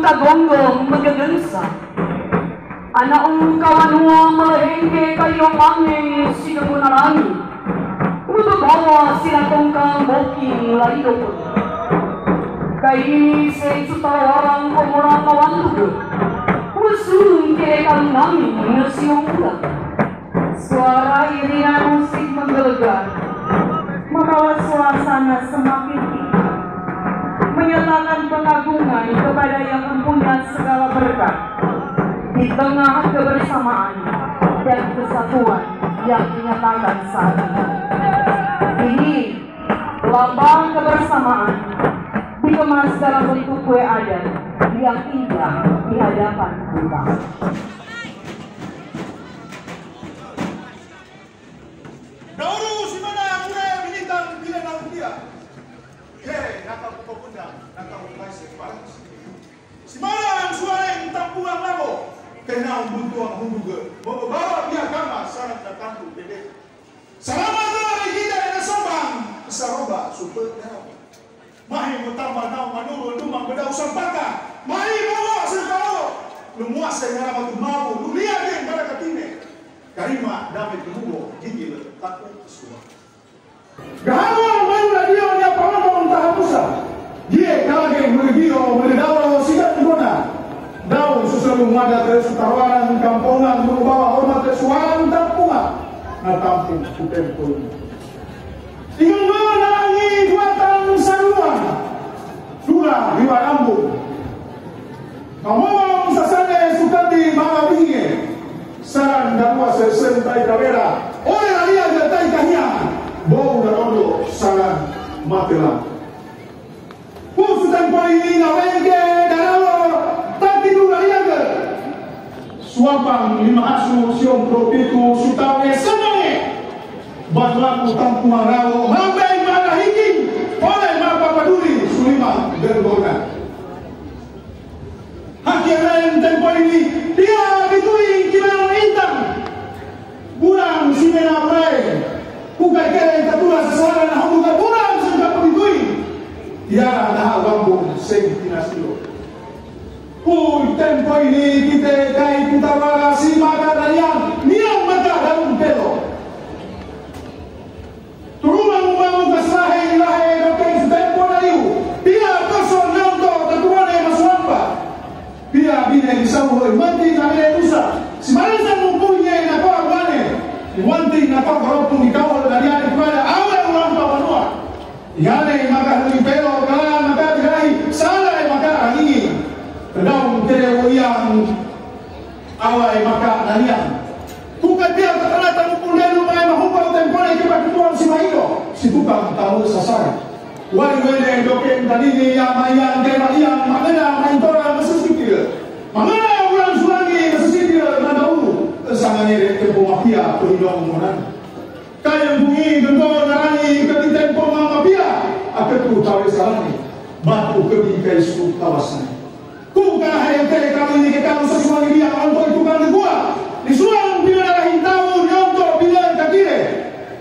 kagonggong magagansa. Anaong kawanwa malahengke kayong angin sinamunarami. Utubawa sila tongkang boking laidokon. Kay sa sutawarang kumurang mawandog. Usun kirekang namin na siyong ulang. Suara iringan musik menggelegar, membawa suasana semakin indah, menyatakan pengagungan kepada yang mempunyai segala berkat di tengah kebersamaan dan kesatuan yang dinyatakan saat ini. Ini lambang kebersamaan dikemas dalam bentuk kue adat yang indah di hadapan kita. Dauru si mana mure binitang bila na dia. Nakapupunda, nakapupay sa palas. Si mana ang suareng tampuang labo. Kena umbuntu ang hunduga. Membawa dia kama sarang tatantu pede. Salamat na kita na sombang. Saroba super daw. Mahi mo tama na manuro lumang bedaw sampaka. Mahi bawa sa kao. Lumuas sa nga matumawo. Luliya din para katine. Karima damit tumubo gigil takut semua. Gahawa mayu radio nya pamong tahapusa. Dia kalage meregio meredawa sigat guna. Daun susul mada terus tawaran kampungan membawa hormat kesuaran tampungan. Na tampung kutempo. Tinggal menarangi dua tahun saruan. Dula hiwa ambung. Ngomong sasane sukati mama binge. Sarang dakwa sesentai kamera. Oleh alia jatai kahia. Bau darondo sarang matela. Pusutan poini ngawenge daralo. Taki dulu alia ke. Suapang lima asu siom propiku sutawe senange. Batlaku tampungan rawo. Mambai mana hiking. Oleh mapa paduli sulima bergona. Hakiran tempo ini dia dituing kira intang burang simena prai bukan kira tatura sesuara na bukan burang sehingga dituing dia dah bambu sing tinasilo. Tempo ini kita kai kutawara si maka dayang niang mata daun pelo turungan membangun keslahe ilahe dokeng tempo dayu dia kosong nonto ketuane maswamba. Dia bina isawoi manti na bina usa. Si Marisa mempunyai nakwa wane. Wanti nakwa karopung ikawal dari hari kepada awal ulang pawanua. Yane maka hui pero kala maka dirai salah maka angin. Kedau tere yang awal maka nalian. Bukan dia terkena tamu pundelu mai mahupau tempone kepada ketua si Maido. Si tukang tahu sasar. Wali wele dokeng tadi yang mayang kema yang mangena main tora mesusikil. Mangena ulang sulangi mesusikil mandau sangane tempo mafia perindong monan. Kayang bungi gento narani ke tempo mafia aketu tawe salani. Batu kebi kai su kawasan. Ku kana hayang tele kami ni ke kamu sesuai dia anto itu kan gua. Disuang bila dah hintau nyonto bila kakire.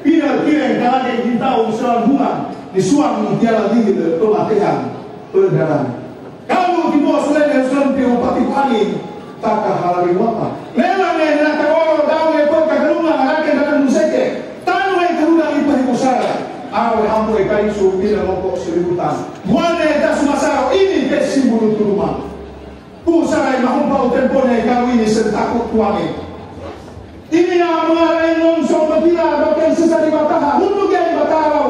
Bila kire kana hintau soal bunga. Disuang tiada lagi pelatihan perdaran. Kamu di bawah selain yang pati angin tak halari wapa. Lelang yang nak kawal daun yang pun kagelungan rakyat dalam museke. Tanu yang kerudang ipah musara. Awe ambo ikai su bila ngokok seributan. Muane das masaro ini ke simbol turuma. Pusara mahumpau tempone kawini sentakut tuangi. Ini yang mengarai non sombetila dokeng sesari bataha. Untuk yang bataha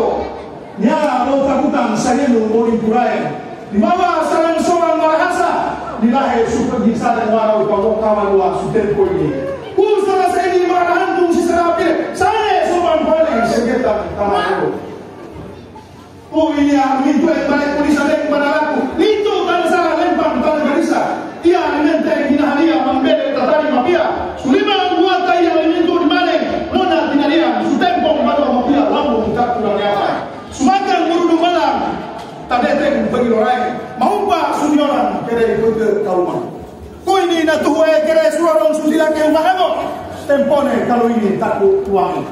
nya mau takutan saya mau liburan di bawah sarang seorang marahasa di lahir super bisa dan warau kalau kawan luar sutempo ini usara saya di marahan tung si serapil saya sopan boleh sekitar tanah itu ini itu yang balik polisi ada kepada aku itu tan salah lempang tan garisa ia minta kinahalia membeli tatari mafia sulima buat yang itu di mana nona kinahalia sutempo baru mafia lambung tak kurang apa Sumatera murudu malam tadete pergi lorai maumpa sunyoran kere ikut kauma ko ini na tuwe kere suarong susila ke umahamo tempone kalau ini takut tuang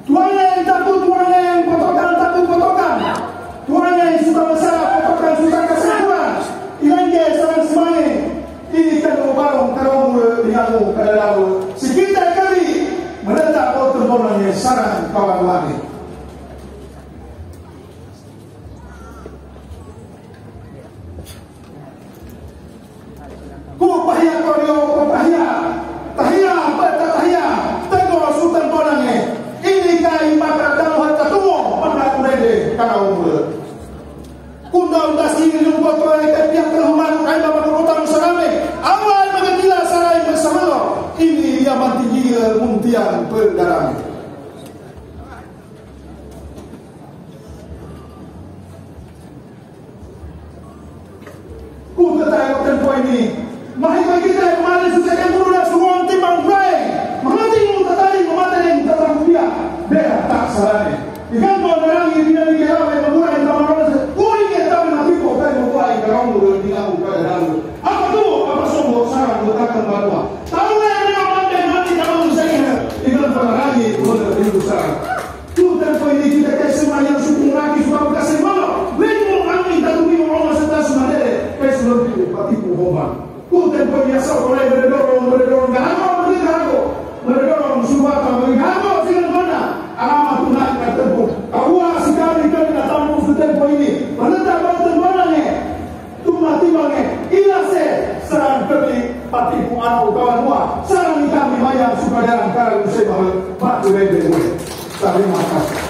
tuangnya takut tuangnya potokan takut potokan tuangnya suka masalah potokan suka keseluruhan kamu kadang si kita kami menetap otonomnya sarang kawan lagi. Ku pahia korio pahia tahia bata tahia tego sultan konange ini kai maka dalu hatta tumo pada kurede karau mula kundang dasi lumbo toai kepiak terhormat kai bapa kota Nusantara awal mengendila sarai bersama ini dia mantinggi muntian perdarang. Ku tetap tempo ini mahal kita kemarin susahkan guru dan semua timbang baik mengerti mutatari memateri mutatari dia bea tak salahnya ikan kau orang ini dia dikira baik mengurang yang taman kuri kita mengerti kau baik memulai kerang guru di kamu pada dalam apa tu apa sombong sarang letakkan batua tahu yang dengan mantai mati kalau misalnya ikan pada lagi boleh itu sarang tu tempo ini kita kasih semua yang sukung lagi suka kasih mana lingkung angin tak tunggu orang serta semua deh kasih lebih patiku homan. Ku tempo biasa oleh berdorong suatu menghago dengan mana alamat tunai tempo kau sekali kali datang ke tempo ini menetap temponya tu mati bange ilase serang beli patiku anak kawan dua serang kami mayang suka dalam kalau saya batu lagi terima kasih.